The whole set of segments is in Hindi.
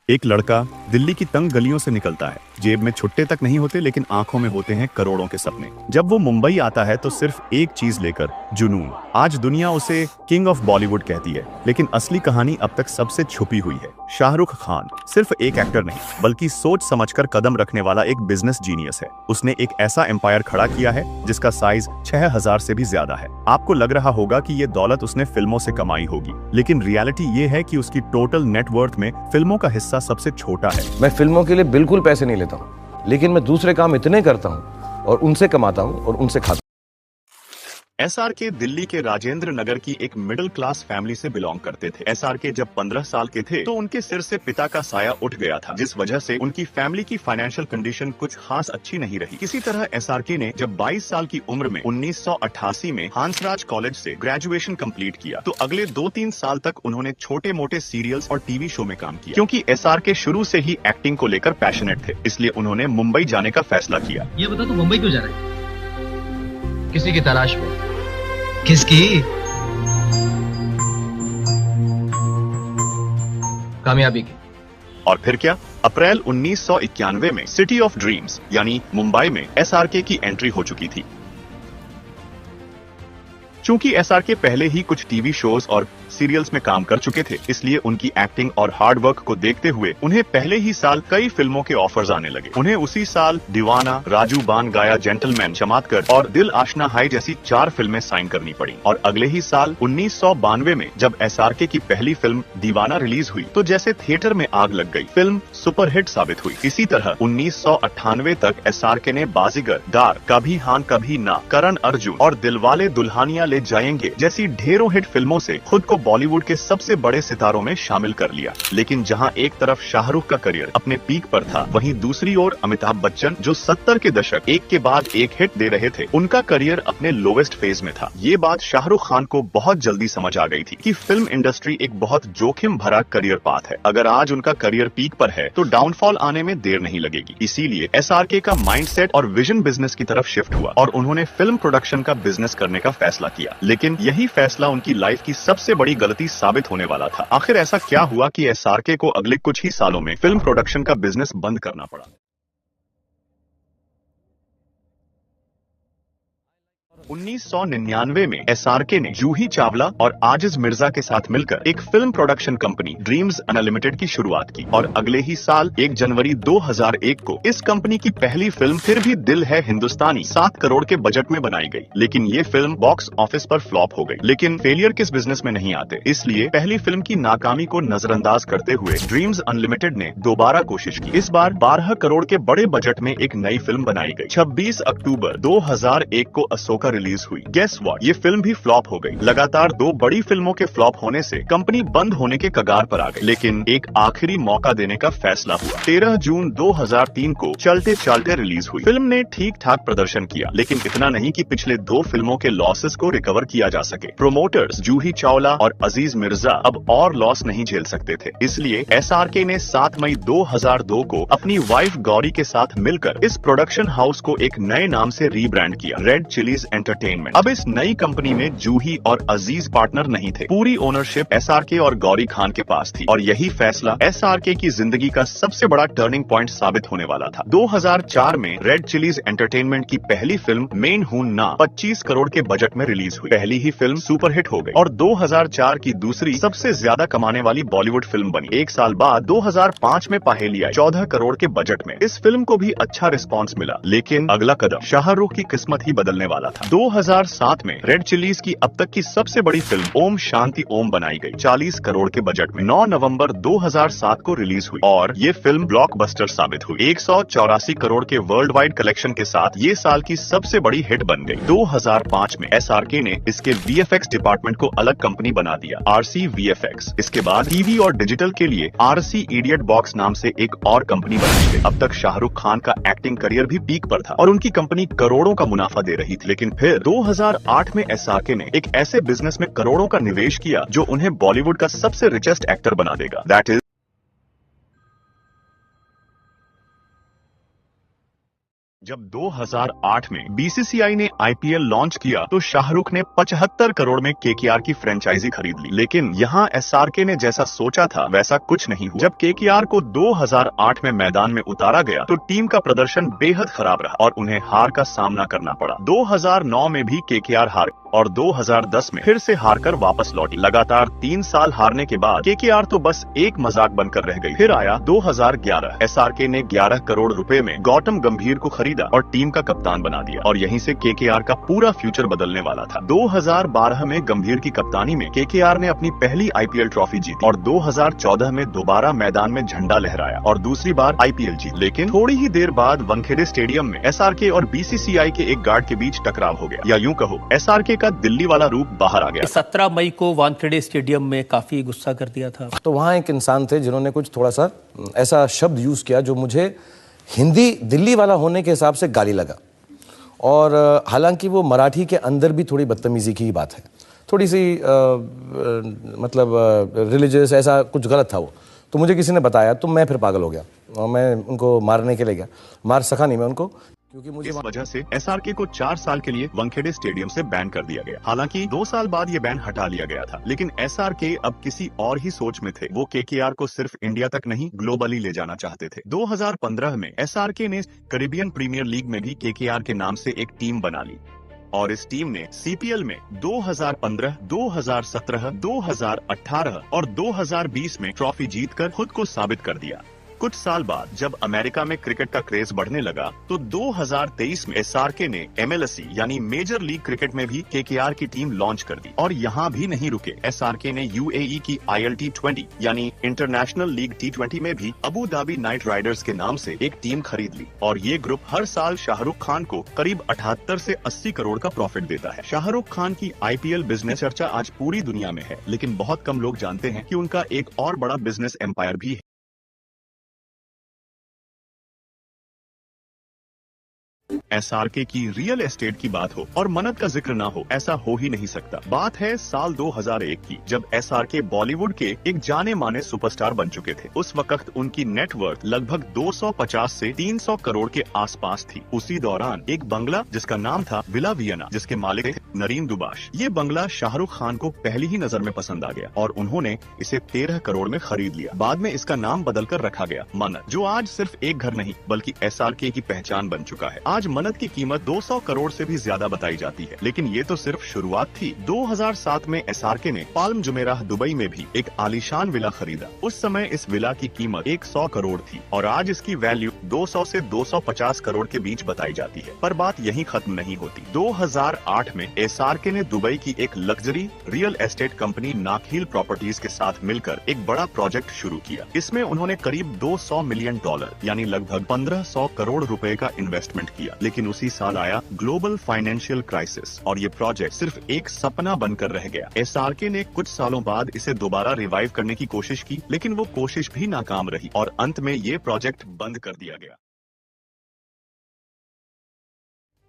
एक लड़का दिल्ली की तंग गलियों से निकलता है। जेब में छुट्टे तक नहीं होते, लेकिन आंखों में होते हैं करोड़ों के सपने। जब वो मुंबई आता है तो सिर्फ एक चीज लेकर, जुनून। आज दुनिया उसे किंग ऑफ बॉलीवुड कहती है, लेकिन असली कहानी अब तक सबसे छुपी हुई है। शाहरुख खान सिर्फ एक एक्टर नहीं, बल्कि सोच समझकर कदम रखने वाला एक बिजनेस जीनियस है। उसने एक ऐसा एम्पायर खड़ा किया है जिसका साइज 6000 से भी ज्यादा है। आपको लग रहा होगा कि ये दौलत उसने फिल्मों से कमाई होगी, लेकिन रियलिटी ये है कि उसकी टोटल नेटवर्थ में फिल्मों का हिस्सा सबसे छोटा है। मैं फिल्मों के लिए बिल्कुल पैसे नहीं लेता हूँ, लेकिन मैं दूसरे काम इतने करता हूँ और उनसे कमाता हूँ और उनसे खाता हूँ। एसआरके दिल्ली के राजेंद्र नगर की एक मिडिल क्लास फैमिली से बिलोंग करते थे। एसआरके जब 15 साल के थे तो उनके सिर से पिता का साया उठ गया था, जिस वजह से उनकी फैमिली की फाइनेंशियल कंडीशन कुछ खास अच्छी नहीं रही। किसी तरह एसआरके ने जब 22 साल की उम्र में 1988 में हांसराज कॉलेज से ग्रेजुएशन कंप्लीट किया, तो अगले 2-3 साल तक उन्होंने छोटे मोटे सीरियल्स और टीवी शो में काम किया। क्योंकि एसआरके शुरू से ही एक्टिंग को लेकर पैशनेट थे, इसलिए उन्होंने मुंबई जाने का फैसला किया। ये बता, तू मुंबई क्यों जा रहा है? किसी की तलाश में। किसकी? कामयाबी की। और फिर क्या, अप्रैल 1991 में सिटी ऑफ ड्रीम्स यानी मुंबई में एसआरके की एंट्री हो चुकी थी। चूंकि एसआरके पहले ही कुछ टीवी शोज और सीरियल्स में काम कर चुके थे, इसलिए उनकी एक्टिंग और हार्ड वर्क को देखते हुए उन्हें पहले ही साल कई फिल्मों के ऑफर्स आने लगे। उन्हें उसी साल दीवाना, राजू बान गाया जेंटलमैन, चमातकर और दिल आशना हाय जैसी 4 फिल्में साइन करनी पड़ी। और अगले ही साल 1992 में जब एसआरके की पहली फिल्म दीवाना रिलीज हुई, तो जैसे थिएटर में आग लग गई। फिल्म सुपरहिट साबित हुई। इसी तरह 1998 तक एसआरके ने बाजीगर, डार, कभी हां कभी ना, करण अर्जुन और दिलवाले दुल्हनिया ले जाएंगे जैसी ढेरों हिट फिल्मों से खुद को बॉलीवुड के सबसे बड़े सितारों में शामिल कर लिया। लेकिन जहां एक तरफ शाहरुख का करियर अपने पीक पर था, वहीं दूसरी ओर अमिताभ बच्चन, जो 70 के दशक एक के बाद एक हिट दे रहे थे, उनका करियर अपने लोवेस्ट फेज में था। ये बात शाहरुख खान को बहुत जल्दी समझ आ गई थी कि फिल्म इंडस्ट्री एक बहुत जोखिम भरा करियर पाथ है। अगर आज उनका करियर पीक पर है तो डाउनफॉल आने में देर नहीं लगेगी। इसीलिए एसआरके का माइंडसेट और विजन बिजनेस की तरफ शिफ्ट हुआ और उन्होंने फिल्म प्रोडक्शन का बिजनेस करने का फैसला किया। लेकिन यही फैसला उनकी लाइफ की सबसे बड़ी गलती साबित होने वाला था। आखिर ऐसा क्या हुआ कि एसआरके को अगले कुछ ही सालों में फिल्म प्रोडक्शन का बिजनेस बंद करना पड़ा? 1999 में एसआरके ने जूही चावला और आजिज मिर्जा के साथ मिलकर एक film production company dreams unlimited की शुरुआत की। और अगले ही साल 1 जनवरी 2001 को इस कंपनी की पहली फिल्म फिर भी दिल है हिंदुस्तानी 7 करोड़ के बजट में बनाई गई। लेकिन ये फिल्म बॉक्स ऑफिस पर फ्लॉप हो गई। लेकिन फेलियर किस बिजनेस में नहीं आते, इसलिए पहली फिल्म की नाकामी को नजरअंदाज करते हुए ड्रीम्स अनलिमिटेड ने दोबारा कोशिश की। इस बार 12 करोड़ के बड़े बजट में एक नई फिल्म बनाई गई। 26 अक्टूबर 2001 को अशोका रिलीज हुई। गेस व्हाट, ये फिल्म भी फ्लॉप हो गई। लगातार 2 बड़ी फिल्मों के फ्लॉप होने से कंपनी बंद होने के कगार पर आ गई। लेकिन एक आखिरी मौका देने का फैसला हुआ। 13 जून 2003 को चलते चलते रिलीज हुई। फिल्म ने ठीक ठाक प्रदर्शन किया, लेकिन इतना नहीं कि पिछले 2 फिल्मों के लॉसेस को रिकवर किया जा सके। प्रोमोटर्स जूही चावला और अजीज मिर्जा अब और लॉस नहीं झेल सकते थे, इसलिए एसआरके ने 7 मई 2002 को अपनी वाइफ गौरी के साथ मिलकर इस प्रोडक्शन हाउस को एक नए नाम से रीब्रांड किया, रेड चिलीज एंटरटेनमेंट। अब इस नई कंपनी में जूही और अजीज पार्टनर नहीं थे। पूरी ओनरशिप एसआरके और गौरी खान के पास थी। और यही फैसला एसआरके की जिंदगी का सबसे बड़ा टर्निंग पॉइंट साबित होने वाला था। 2004 में रेड चिलीज एंटरटेनमेंट की पहली फिल्म मेन हूं ना 25 करोड़ के बजट में रिलीज हुई। पहली ही फिल्म सुपरहिट हो गई और 2004 की दूसरी सबसे ज्यादा कमाने वाली बॉलीवुड फिल्म बनी। एक साल बाद 2005 में पहेली आई 14 करोड़ के बजट में। इस फिल्म को भी अच्छा रिस्पॉन्स मिला, लेकिन अगला कदम शाहरुख की किस्मत ही बदलने वाला था। 2007 में रेड चिलीज की अब तक की सबसे बड़ी फिल्म ओम शांति ओम बनाई गई 40 करोड़ के बजट में। 9 नवंबर 2007 को रिलीज हुई और ये फिल्म ब्लॉकबस्टर साबित हुई। 184 करोड़ के वर्ल्ड वाइड कलेक्शन के साथ ये साल की सबसे बड़ी हिट बन गई। 2005 में एसआरके ने इसके वीएफएक्स डिपार्टमेंट को अलग कंपनी बना दिया, आरसी वीएफएक्स। इसके बाद टीवी और डिजिटल के लिए आरसी इडियट बॉक्स नाम से एक और कंपनी बनाई गई। अब तक शाहरुख खान का एक्टिंग करियर भी पीक पर था और उनकी कंपनी करोड़ों का मुनाफा दे रही थी। लेकिन फिर 2008 में एसआरके ने एक ऐसे बिजनेस में करोड़ों का निवेश किया जो उन्हें बॉलीवुड का सबसे रिचेस्ट एक्टर बना देगा। दैट इज जब 2008 में बीसीसीआई ने आईपीएल लॉन्च किया तो शाहरुख ने 75 करोड़ में केकेआर की फ्रेंचाइजी खरीद ली। लेकिन यहाँ एसआरके ने जैसा सोचा था वैसा कुछ नहीं हुआ। जब केकेआर को 2008 में मैदान में उतारा गया तो टीम का प्रदर्शन बेहद खराब रहा और उन्हें हार का सामना करना पड़ा। 2009 में भी केकेआर हार और 2010 में फिर से हारकर वापस लौटी। लगातार 3 साल हारने के बाद केकेआर तो बस एक मजाक बनकर रह गई। फिर आया 2011। एसआरके ने 11 करोड़ रुपए में गौतम गंभीर को खरीदा और टीम का कप्तान बना दिया और यहीं से केकेआर का पूरा फ्यूचर बदलने वाला था। 2012 में गंभीर की कप्तानी में केकेआर ने अपनी पहली आईपीएल ट्रॉफी जीती और 2014 में दोबारा मैदान में झंडा लहराया और दूसरी बार आईपीएल जीती। लेकिन थोड़ी ही देर बाद वानखेड़े स्टेडियम में एसआरके और बीसीसीआई के एक गार्ड के बीच टकराव हो गया, या यूं कहो एसआरके का दिल्ली वाला रूप बाहर आ गया। 17 मई को वानखेड़े स्टेडियम में काफी गुस्सा कर दिया था। तो वहाँ एक इंसान थे जिन्होंने कुछ थोड़ा सा ऐसा शब्द यूज किया जो मुझे हिंदी दिल्ली वाला होने के हिसाब से गाली लगा, और हालांकि वो मराठी के अंदर भी थोड़ी बदतमीजी की ही बात है, थोड़ी सी मतलब रिलीजियस ऐसा कुछ गलत था वो। तो मुझे किसी ने बताया तो मैं फिर पागल हो गया और मैं उनको मारने के लिए गया। मार सका नहीं मैं उनको, क्योंकि मुझे इस वजह से एसआरके को 4 साल के लिए वानखेड़े स्टेडियम से बैन कर दिया गया। हालांकि 2 साल बाद ये बैन हटा लिया गया था, लेकिन एसआरके अब किसी और ही सोच में थे। वो केकेआर को सिर्फ इंडिया तक नहीं ग्लोबली ले जाना चाहते थे। 2015 में एसआरके ने कैरिबियन प्रीमियर लीग में भी केकेआर के नाम से एक टीम बना ली और इस टीम ने सीपीएल में 2015, 2017, 2018 और 2020 में ट्रॉफी जीतकर खुद को साबित कर दिया। कुछ साल बाद जब अमेरिका में क्रिकेट का क्रेज बढ़ने लगा तो 2023 में एसआरके ने एमएलएसई यानी मेजर लीग क्रिकेट में भी केकेआर की टीम लॉन्च कर दी। और यहाँ भी नहीं रुके, एसआरके ने यूएई की ILT20 यानी इंटरनेशनल लीग T20 में भी अबू धाबी नाइट राइडर्स के नाम से एक टीम खरीद ली। और ये ग्रुप हर साल शाहरुख खान को करीब 78 से 80 करोड़ का प्रॉफिट देता है। शाहरुख खान की आईपीएल बिजनेस चर्चा आज पूरी दुनिया में है, लेकिन बहुत कम लोग जानते हैं कि उनका एक और बड़ा बिजनेस एम्पायर भी है। एसआरके की रियल एस्टेट की बात हो और मन्नत का जिक्र ना हो, ऐसा हो ही नहीं सकता। बात है साल 2001 की, जब एसआरके बॉलीवुड के एक जाने माने सुपरस्टार बन चुके थे। उस वक्त उनकी नेटवर्थ लगभग 250 से 300 करोड़ के आसपास थी। उसी दौरान एक बंगला जिसका नाम था विला वियना, जिसके मालिक थे नरीन दुबाश, ये बंगला शाहरुख खान को पहली ही नजर में पसंद आ गया और उन्होंने इसे 13 करोड़ में खरीद लिया। बाद में इसका नाम बदलकर रखा गया मन्नत, जो आज सिर्फ एक घर नहीं बल्कि एसआरके की पहचान बन चुका है। आज मन्नत की कीमत 200 करोड़ से भी ज्यादा बताई जाती है, लेकिन ये तो सिर्फ शुरुआत थी। 2007 में एसआरके ने पाल्म जुमेराह दुबई में भी एक आलीशान विला खरीदा। उस समय इस विला की कीमत 100 करोड़ थी और आज इसकी वैल्यू 200 से 250 करोड़ के बीच बताई जाती है। पर बात यहीं खत्म नहीं होती। 2008 में एसआरके ने दुबई की एक luxury real estate company Nakheel properties के साथ मिलकर एक बड़ा प्रोजेक्ट शुरू किया। इसमें उन्होंने करीब $200 मिलियन यानी लगभग 1500 करोड़ रुपए का इन्वेस्टमेंट किया। लेकिन उसी साल आया ग्लोबल फाइनेंशियल क्राइसिस और ये प्रोजेक्ट सिर्फ एक सपना बनकर रह गया। एसआरके ने कुछ सालों बाद इसे दोबारा रिवाइव करने की कोशिश की, लेकिन वो कोशिश भी नाकाम रही और अंत में ये प्रोजेक्ट बंद कर दिया गया।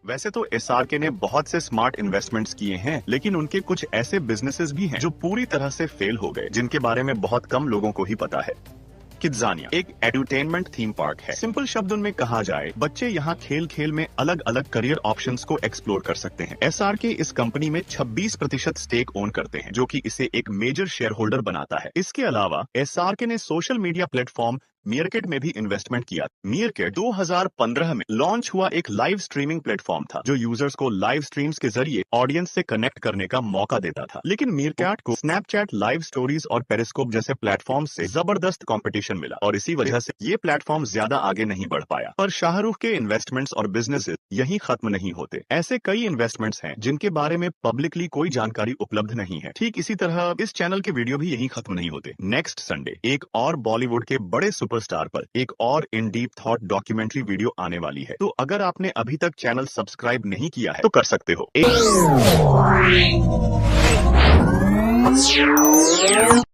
वैसे तो एसआरके ने बहुत से स्मार्ट इन्वेस्टमेंट्स किए हैं, लेकिन उनके कुछ ऐसे बिजनेसेस भी हैं जो पूरी तरह से फेल हो गए, जिनके बारे में बहुत कम लोगों को ही पता है। किड्जानिया एक एडुटेनमेंट थीम पार्क है। सिंपल शब्दों में कहा जाए, बच्चे यहाँ खेल खेल में अलग अलग करियर ऑप्शंस को एक्सप्लोर कर सकते हैं। एसआरके इस कंपनी में 26% स्टेक ओन करते हैं, जो कि इसे एक मेजर शेयर होल्डर बनाता है। इसके अलावा एसआरके ने सोशल मीडिया प्लेटफॉर्म मीरकेट में भी इन्वेस्टमेंट किया। मीरकेट 2015 में लॉन्च हुआ एक लाइव स्ट्रीमिंग प्लेटफॉर्म था, जो यूजर्स को लाइव स्ट्रीम्स के जरिए ऑडियंस से कनेक्ट करने का मौका देता था। लेकिन मीरकेट को स्नैपचैट लाइव स्टोरीज और पेरिस्कोप जैसे प्लेटफॉर्म से जबरदस्त कंपटीशन मिला और इसी वजह से ये प्लेटफॉर्म ज्यादा आगे नहीं बढ़ पाया। पर शाहरुख के इन्वेस्टमेंट्स और बिजनेसेस यहीं खत्म नहीं होते। ऐसे कई इन्वेस्टमेंट्स हैं जिनके बारे में पब्लिकली कोई जानकारी उपलब्ध नहीं है। ठीक इसी तरह इस चैनल के वीडियो भी यहीं खत्म नहीं होते। नेक्स्ट संडे एक और बॉलीवुड के बड़े सुपरस्टार पर एक और इन डीप थॉट डॉक्यूमेंट्री वीडियो आने वाली है। तो अगर आपने अभी तक चैनल सब्सक्राइब नहीं किया है तो कर सकते हो।